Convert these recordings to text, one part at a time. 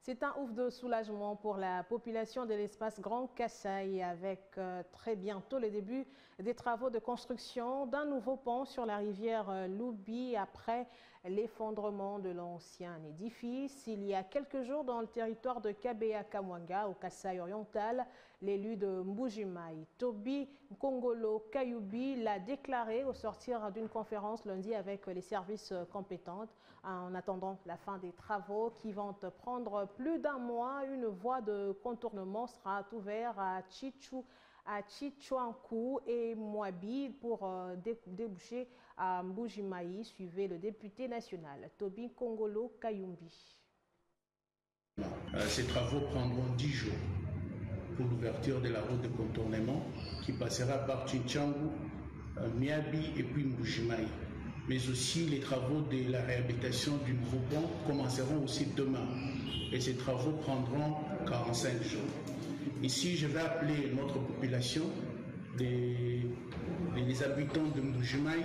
C'est un ouf de soulagement pour la population de l'espace Grand Kasaï avec très bientôt le début des travaux de construction d'un nouveau pont sur la rivière Loubi après l'effondrement de l'ancien édifice. Il y a quelques jours dans le territoire de Kabea-Kamwanga au Kasaï oriental, l'élu de Mbujimayi, Toby Nkongolo Kayubi, l'a déclaré au sortir d'une conférence lundi avec les services compétents. En attendant la fin des travaux qui vont prendre plus d'un mois, une voie de contournement sera ouverte à Chichuankou et Mwabi pour déboucher à Mbujimayi, suivait le député national Toby Nkongolo Kayumbi. Ces travaux prendront 10 jours pour l'ouverture de la route de contournement qui passera par Chichuankou, Miabi et puis Mbujimayi. Mais aussi les travaux de la réhabilitation du nouveau pont commenceront aussi demain. Et ces travaux prendront 45 jours. Ici, je vais appeler notre population, les habitants de Mbujimayi,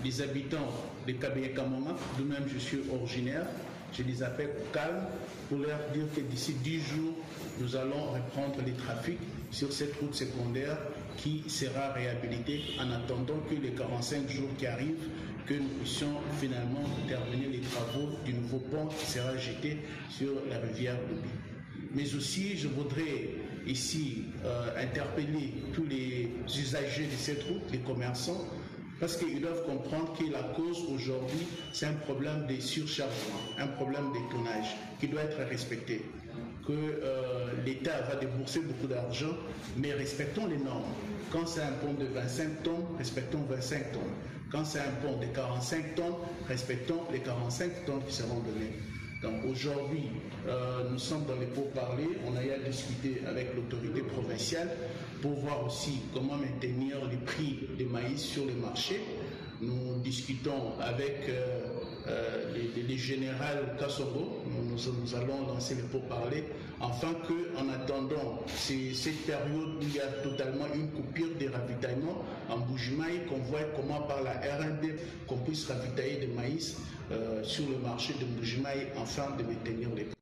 les habitants de Kabea-Kamwanga, d'où même je suis originaire. Je les appelle au calme pour leur dire que d'ici 10 jours, nous allons reprendre les trafics sur cette route secondaire qui sera réhabilitée en attendant que les 45 jours qui arrivent, que nous puissions finalement terminer les travaux du nouveau pont qui sera jeté sur la rivière Loubi. Mais aussi, je voudrais ici interpeller tous les usagers de cette route, les commerçants, parce qu'ils doivent comprendre que la cause aujourd'hui, c'est un problème de surchargement, un problème de tonnage qui doit être respecté. Que l'État va débourser beaucoup d'argent, mais respectons les normes. Quand c'est un pont de 25 tonnes, respectons 25 tonnes. Quand c'est un pont de 45 tonnes, respectons les 45 tonnes qui seront données. Donc aujourd'hui, nous sommes dans les pourparlers, on a eu à discuter avec l'autorité provinciale pour voir aussi comment maintenir les prix des maïs sur le marché. Nous discutons avec les générales Kassogo, nous allons lancer les pourparlers, afin qu'en attendant cette période où il y a totalement une coupure des ravitaillements en Mbujimayi, qu'on voit comment par la RND qu'on puisse ravitailler des maïs sur le marché de Mbujimayi afin de maintenir les prix.